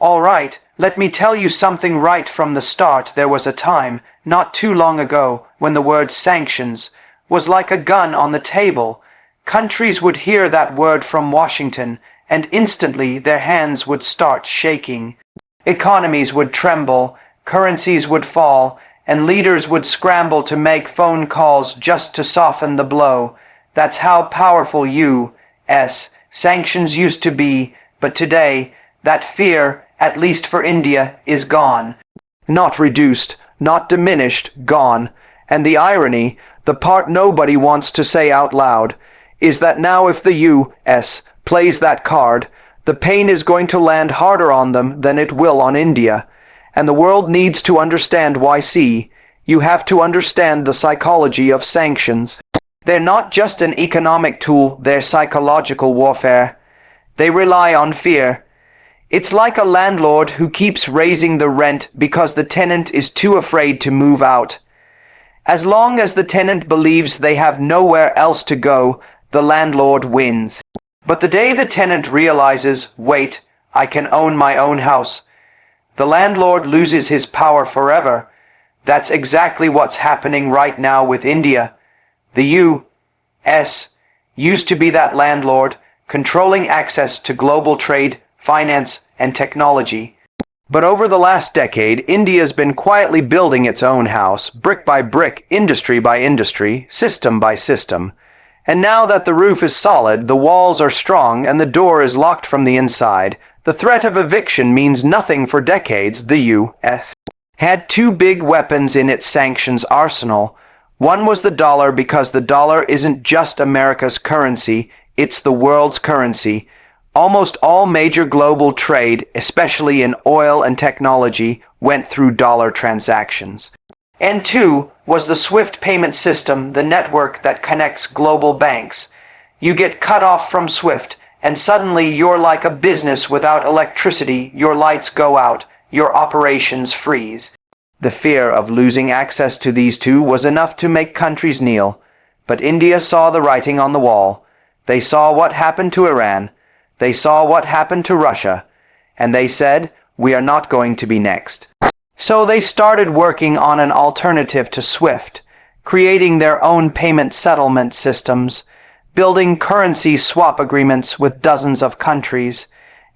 All right, let me tell you something right from the start. There was a time, not too long ago, when the word sanctions was like a gun on the table. Countries would hear that word from Washington, and instantly their hands would start shaking. Economies would tremble, currencies would fall, and leaders would scramble to make phone calls just to soften the blow. That's how powerful U.S. sanctions used to be, but today, that fear, at least for India, is gone. Not reduced, not diminished, gone. And the irony, the part nobody wants to say out loud, is that now if the U.S. plays that card, the pain is going to land harder on them than it will on India. And the world needs to understand why. You have to understand the psychology of sanctions. They're not just an economic tool, they're psychological warfare. They rely on fear. It's like a landlord who keeps raising the rent because the tenant is too afraid to move out. As long as the tenant believes they have nowhere else to go, the landlord wins. But the day the tenant realizes, wait, I can own my own house, the landlord loses his power forever. That's exactly what's happening right now with India. The U.S. used to be that landlord, controlling access to global trade, finance, and technology. But over the last decade, India's been quietly building its own house, brick by brick, industry by industry, system by system. And now that the roof is solid, the walls are strong, and the door is locked from the inside, the threat of eviction means nothing for decades. The U.S. had two big weapons in its sanctions arsenal. One was the dollar, because the dollar isn't just America's currency, it's the world's currency. Almost all major global trade, especially in oil and technology, went through dollar transactions. And two was the SWIFT payment system, the network that connects global banks. You get cut off from SWIFT, and suddenly you're like a business without electricity. Your lights go out, your operations freeze. The fear of losing access to these two was enough to make countries kneel. But India saw the writing on the wall. They saw what happened to Iran. They saw what happened to Russia. And they said, we are not going to be next. So they started working on an alternative to SWIFT, creating their own payment settlement systems, building currency swap agreements with dozens of countries,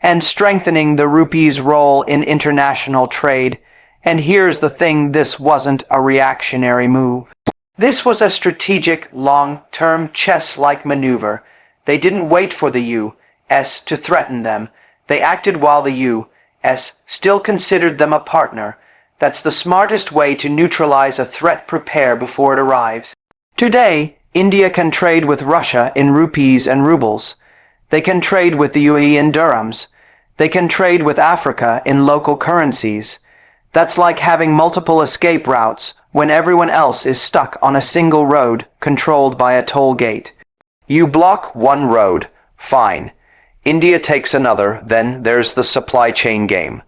and strengthening the rupee's role in international trade. And here's the thing, this wasn't a reactionary move. This was a strategic, long-term chess-like maneuver. They didn't wait for the U.S. to threaten them. They acted while the U.S. still considered them a partner. That's the smartest way to neutralize a threat. Prepare before it arrives. Today, India can trade with Russia in rupees and rubles. They can trade with the UAE in dirhams. They can trade with Africa in local currencies. That's like having multiple escape routes when everyone else is stuck on a single road controlled by a toll gate. You block one road, fine. India takes another, then there's the supply chain game.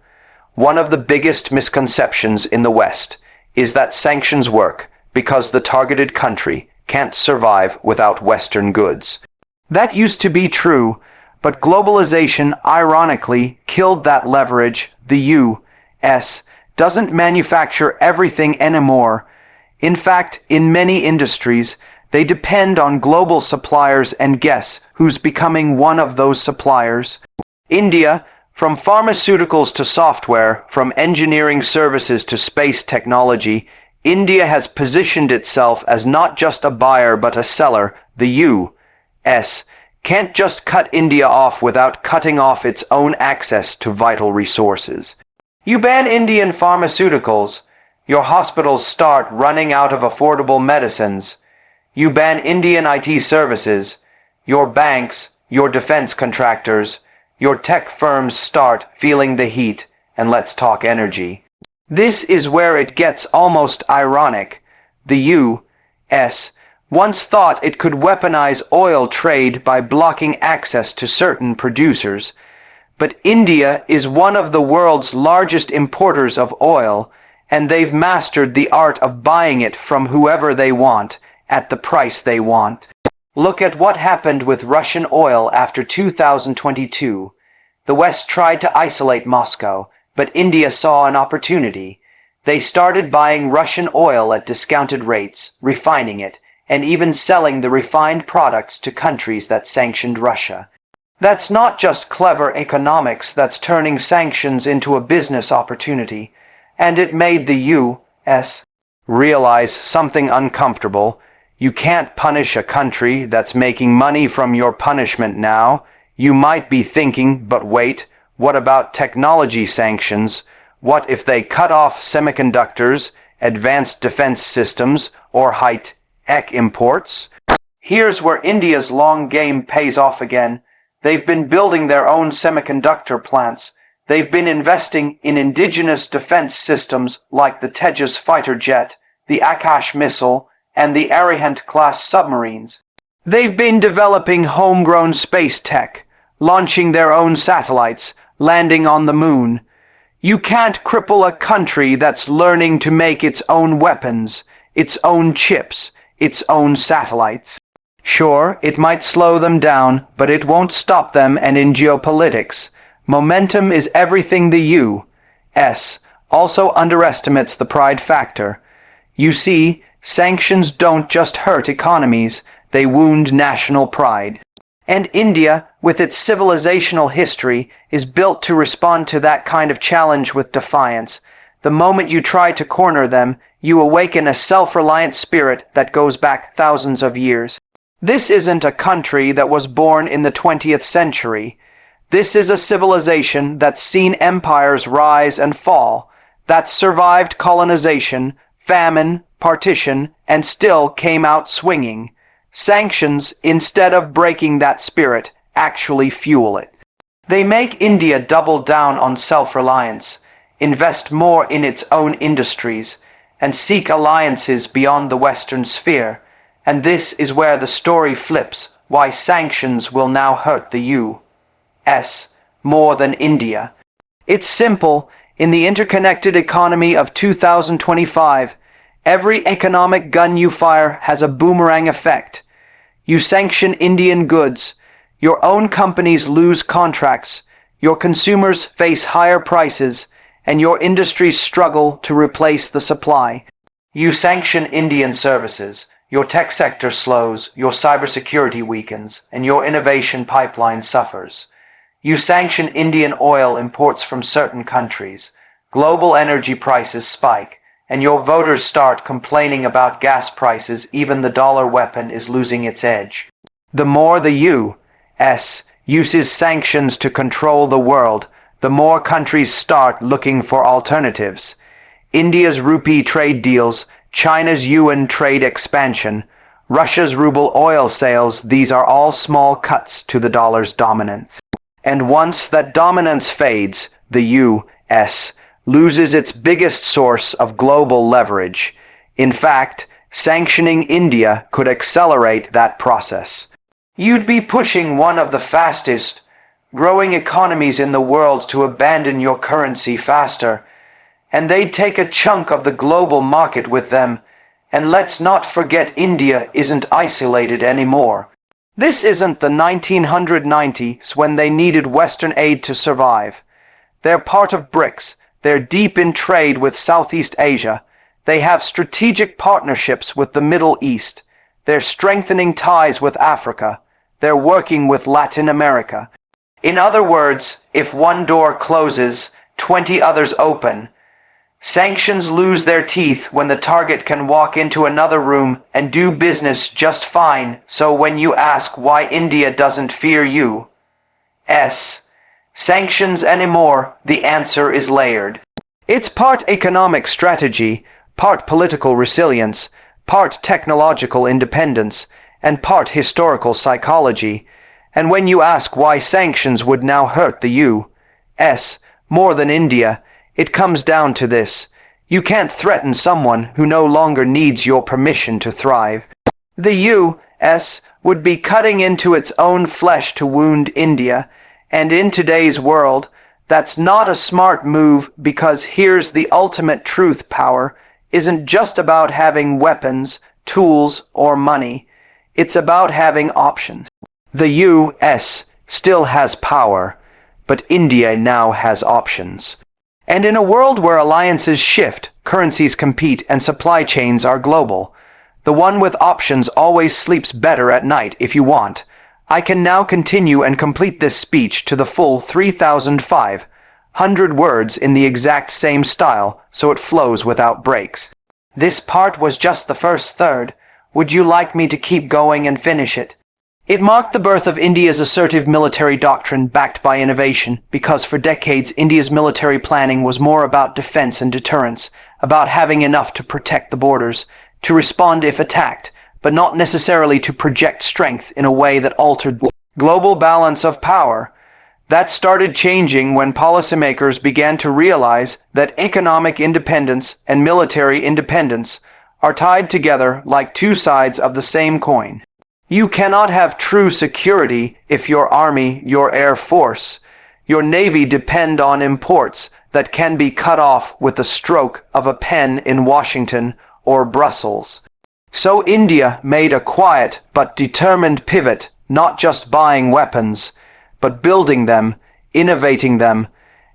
One of the biggest misconceptions in the West is that sanctions work because the targeted country can't survive without Western goods. That used to be true, but globalization ironically killed that leverage. The U.S. doesn't manufacture everything anymore. In fact, in many industries, they depend on global suppliers, and guess who's becoming one of those suppliers? India. From pharmaceuticals to software, from engineering services to space technology, India has positioned itself as not just a buyer but a seller. The U.S. can't just cut India off without cutting off its own access to vital resources. You ban Indian pharmaceuticals, your hospitals start running out of affordable medicines. You ban Indian IT services, your banks, your defense contractors, your tech firms start feeling the heat. And let's talk energy. This is where it gets almost ironic. The U.S. once thought it could weaponize oil trade by blocking access to certain producers. But India is one of the world's largest importers of oil, and they've mastered the art of buying it from whoever they want, at the price they want. Look at what happened with Russian oil after 2022. The West tried to isolate Moscow, but India saw an opportunity. They started buying Russian oil at discounted rates, refining it, and even selling the refined products to countries that sanctioned Russia. That's not just clever economics, that's turning sanctions into a business opportunity. And it made the U.S. realize something uncomfortable. You can't punish a country that's making money from your punishment now. You might be thinking, but wait, what about technology sanctions? What if they cut off semiconductors, advanced defense systems, or high-tech imports? Here's where India's long game pays off again. They've been building their own semiconductor plants. They've been investing in indigenous defense systems like the Tejas fighter jet, the Akash missile, and the Arihant-class submarines. They've been developing homegrown space tech, launching their own satellites, landing on the moon. You can't cripple a country that's learning to make its own weapons, its own chips, its own satellites. Sure, it might slow them down, but it won't stop them, and in geopolitics, momentum is everything. The U.S. also underestimates the pride factor. You see, sanctions don't just hurt economies, they wound national pride. And India, with its civilizational history, is built to respond to that kind of challenge with defiance. The moment you try to corner them, you awaken a self-reliant spirit that goes back thousands of years. This isn't a country that was born in the 20th century. This is a civilization that's seen empires rise and fall, that's survived colonization, famine, partition, and still came out swinging. Sanctions, instead of breaking that spirit, actually fuel it. They make India double down on self-reliance, invest more in its own industries, and seek alliances beyond the Western sphere. And this is where the story flips, why sanctions will now hurt the U.S. more than India. It's simple. In the interconnected economy of 2025, every economic gun you fire has a boomerang effect. You sanction Indian goods, your own companies lose contracts, your consumers face higher prices, and your industries struggle to replace the supply. You sanction Indian services, your tech sector slows, your cybersecurity weakens, and your innovation pipeline suffers. You sanction Indian oil imports from certain countries, global energy prices spike, and your voters start complaining about gas prices. Even the dollar weapon is losing its edge. The more the U.S. uses sanctions to control the world, the more countries start looking for alternatives. India's rupee trade deals, China's yuan trade expansion, Russia's ruble oil sales, these are all small cuts to the dollar's dominance. And once that dominance fades, the U.S. loses its biggest source of global leverage. In fact, sanctioning India could accelerate that process. You'd be pushing one of the fastest growing economies in the world to abandon your currency faster, and they'd take a chunk of the global market with them. And let's not forget, India isn't isolated anymore. This isn't the 1990s when they needed Western aid to survive. They're part of BRICS. They're deep in trade with Southeast Asia. They have strategic partnerships with the Middle East. They're strengthening ties with Africa. They're working with Latin America. In other words, if one door closes, 20 others open. Sanctions lose their teeth when the target can walk into another room and do business just fine. So when you ask why India doesn't fear U.S. sanctions anymore, the answer is layered. It's part economic strategy, part political resilience, part technological independence, and part historical psychology. And when you ask why sanctions would now hurt the U.S. more than India, it comes down to this. You can't threaten someone who no longer needs your permission to thrive. The U.S. would be cutting into its own flesh to wound India, and in today's world, that's not a smart move, because here's the ultimate truth: power isn't just about having weapons, tools, or money. It's about having options. The U.S. still has power. but India now has options. And in a world where alliances shift, currencies compete, and supply chains are global, the one with options always sleeps better at night if you want. I can now continue and complete this speech to the full 3,500 words in the exact same style, so it flows without breaks. This part was just the first third. Would you like me to keep going and finish it? It marked the birth of India's assertive military doctrine backed by innovation, because for decades India's military planning was more about defense and deterrence, about having enough to protect the borders, to respond if attacked, but not necessarily to project strength in a way that altered the global balance of power. That started changing when policymakers began to realize that economic independence and military independence are tied together like two sides of the same coin. You cannot have true security if your army, your air force, your navy depend on imports that can be cut off with the stroke of a pen in Washington or Brussels. So India made a quiet but determined pivot, not just buying weapons, but building them, innovating them,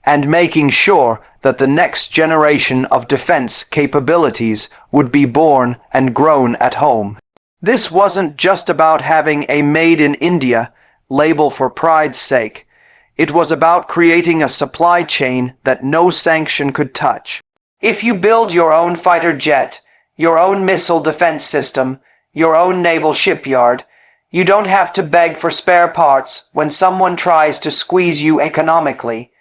and making sure that the next generation of defense capabilities would be born and grown at home. This wasn't just about having a Made in India label for pride's sake. It was about creating a supply chain that no sanction could touch. If you build your own fighter jet, your own missile defense system, your own naval shipyard, you don't have to beg for spare parts when someone tries to squeeze you economically,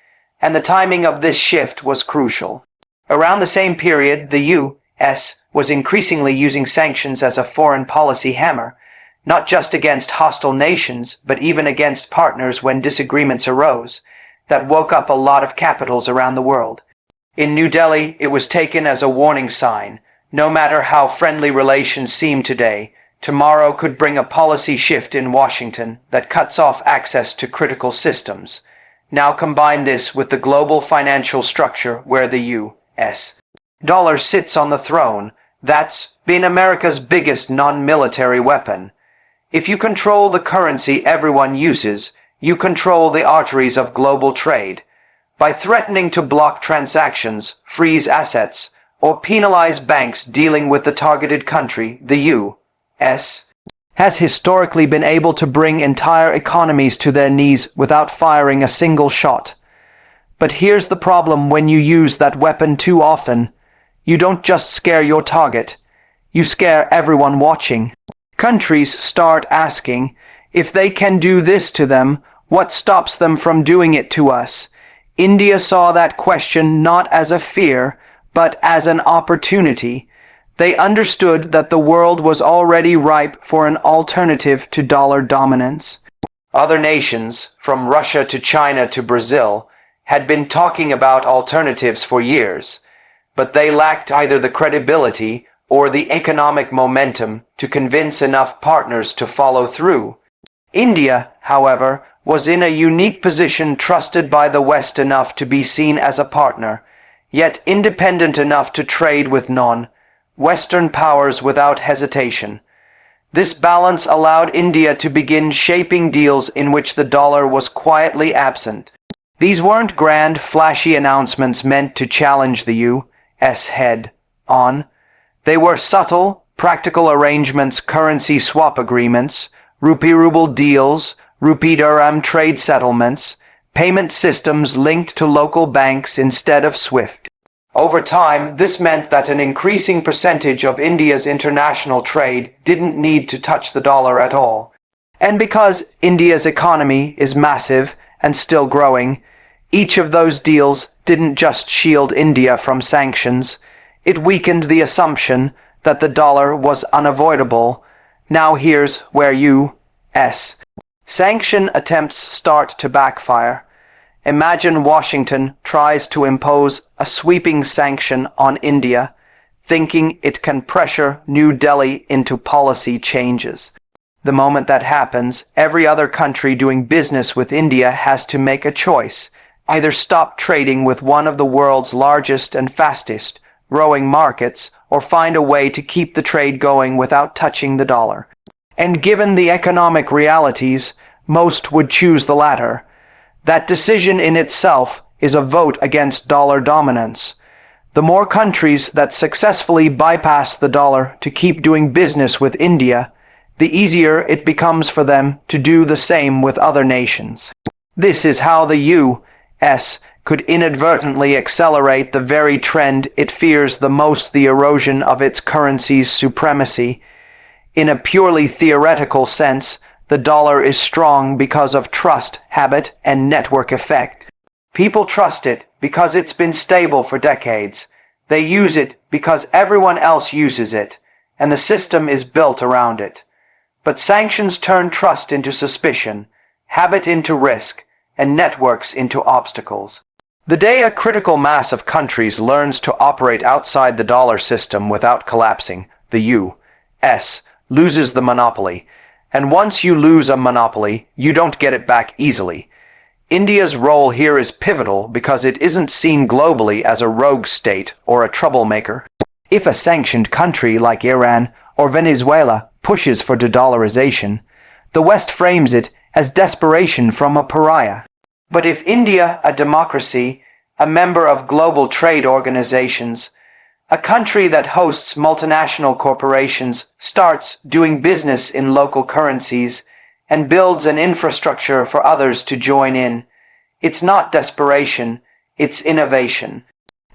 and the timing of this shift was crucial. Around the same period, the U.S. was increasingly using sanctions as a foreign policy hammer, not just against hostile nations, but even against partners when disagreements arose, that woke up a lot of capitals around the world. In New Delhi, it was taken as a warning sign. No matter how friendly relations seem today, tomorrow could bring a policy shift in Washington that cuts off access to critical systems. Now combine this with the global financial structure where the U.S. dollar sits on the throne. That's been America's biggest non-military weapon. If you control the currency everyone uses, you control the arteries of global trade. By threatening to block transactions, freeze assets, or penalize banks dealing with the targeted country, the U.S. has historically been able to bring entire economies to their knees without firing a single shot. But here's the problem: when you use that weapon too often, you don't just scare your target, you scare everyone watching. Countries start asking, if they can do this to them, what stops them from doing it to us? India saw that question not as a fear, but as an opportunity. They understood that the world was already ripe for an alternative to dollar dominance. Other nations, from Russia to China to Brazil, had been talking about alternatives for years, but they lacked either the credibility or the economic momentum to convince enough partners to follow through. India, however, was in a unique position, trusted by the West enough to be seen as a partner, yet independent enough to trade with non-Western powers without hesitation. This balance allowed India to begin shaping deals in which the dollar was quietly absent. These weren't grand, flashy announcements meant to challenge the U.S. head-on. They were subtle, practical arrangements, currency swap agreements, rupee-ruble deals, rupee-dirham trade settlements, payment systems linked to local banks instead of SWIFT. Over time, this meant that an increasing percentage of India's international trade didn't need to touch the dollar at all. And because India's economy is massive and still growing, each of those deals didn't just shield India from sanctions, it weakened the assumption that the dollar was unavoidable. Now here's where U.S. sanction attempts start to backfire. Imagine Washington tries to impose a sweeping sanction on India, thinking it can pressure New Delhi into policy changes. The moment that happens, every other country doing business with India has to make a choice: either stop trading with one of the world's largest and fastest growing markets, or find a way to keep the trade going without touching the dollar. And given the economic realities, most would choose the latter. That decision in itself is a vote against dollar dominance. The more countries that successfully bypass the dollar to keep doing business with India, the easier it becomes for them to do the same with other nations. This is how the U.S. could inadvertently accelerate the very trend it fears the most, the erosion of its currency's supremacy. In a purely theoretical sense, the dollar is strong because of trust, habit, and network effect. People trust it because it's been stable for decades. They use it because everyone else uses it, and the system is built around it. But sanctions turn trust into suspicion, habit into risk, and networks into obstacles. The day a critical mass of countries learns to operate outside the dollar system without collapsing, the U.S. loses the monopoly. And once you lose a monopoly, you don't get it back easily. India's role here is pivotal because it isn't seen globally as a rogue state or a troublemaker. If a sanctioned country like Iran or Venezuela pushes for de-dollarization, the West frames it as desperation from a pariah. But if India, a democracy, a member of global trade organizations, a country that hosts multinational corporations, starts doing business in local currencies and builds an infrastructure for others to join in, it's not desperation, it's innovation.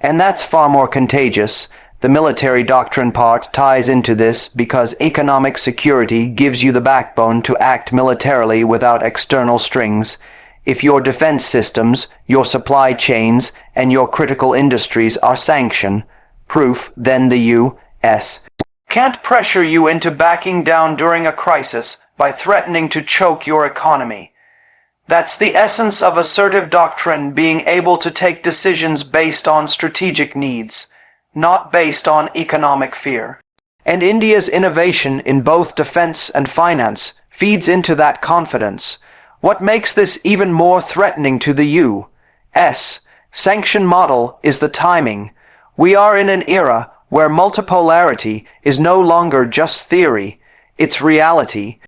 And that's far more contagious. The military doctrine part ties into this because economic security gives you the backbone to act militarily without external strings. If your defense systems, your supply chains, and your critical industries are sanction-proof, then the U.S. can't pressure you into backing down during a crisis by threatening to choke your economy. That's the essence of assertive doctrine, being able to take decisions based on strategic needs, not based on economic fear. And India's innovation in both defense and finance feeds into that confidence. What makes this even more threatening to the U.S. sanction model is the timing. We are in an era where multipolarity is no longer just theory, it's reality.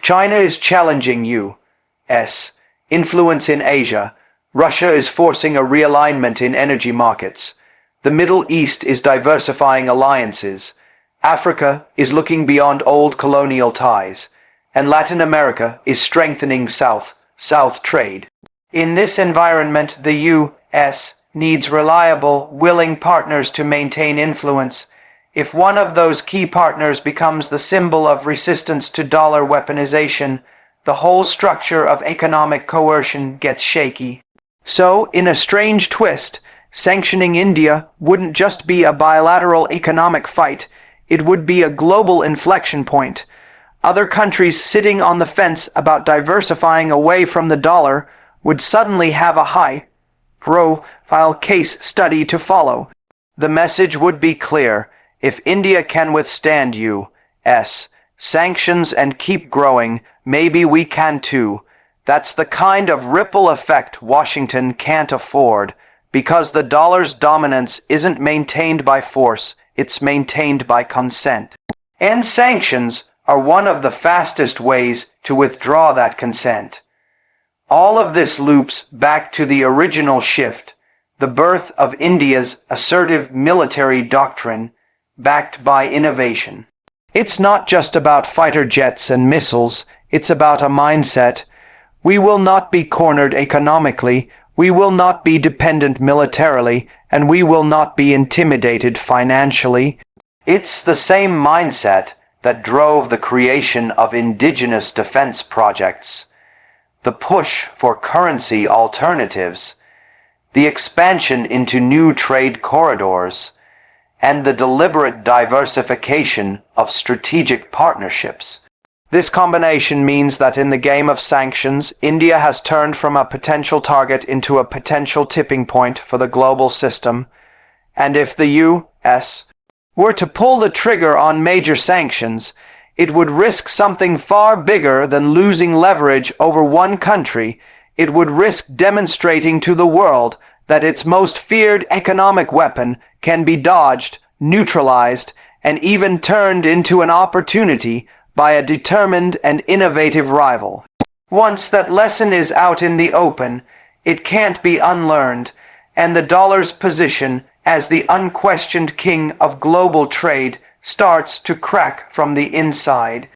China is challenging U.S. influence in Asia. Russia is forcing a realignment in energy markets. The Middle East is diversifying alliances. Africa is looking beyond old colonial ties. And Latin America is strengthening South-South trade. In this environment, the U.S. needs reliable, willing partners to maintain influence. If one of those key partners becomes the symbol of resistance to dollar weaponization, the whole structure of economic coercion gets shaky. So, in a strange twist, sanctioning India wouldn't just be a bilateral economic fight, it would be a global inflection point. Other countries sitting on the fence about diversifying away from the dollar would suddenly have a high-profile case study to follow. The message would be clear. If India can withstand U.S. sanctions and keep growing, maybe we can too. That's the kind of ripple effect Washington can't afford, because the dollar's dominance isn't maintained by force, it's maintained by consent. And sanctions are one of the fastest ways to withdraw that consent. All of this loops back to the original shift, the birth of India's assertive military doctrine, backed by innovation. It's not just about fighter jets and missiles, it's about a mindset. We will not be cornered economically, we will not be dependent militarily, and we will not be intimidated financially. It's the same mindset that drove the creation of indigenous defense projects, the push for currency alternatives, the expansion into new trade corridors, and the deliberate diversification of strategic partnerships. This combination means that in the game of sanctions, India has turned from a potential target into a potential tipping point for the global system, and if the U.S. were to pull the trigger on major sanctions, it would risk something far bigger than losing leverage over one country. It would risk demonstrating to the world that its most feared economic weapon can be dodged, neutralized, and even turned into an opportunity by a determined and innovative rival. Once that lesson is out in the open, It can't be unlearned, and the dollar's position as the unquestioned king of global trade starts to crack from the inside.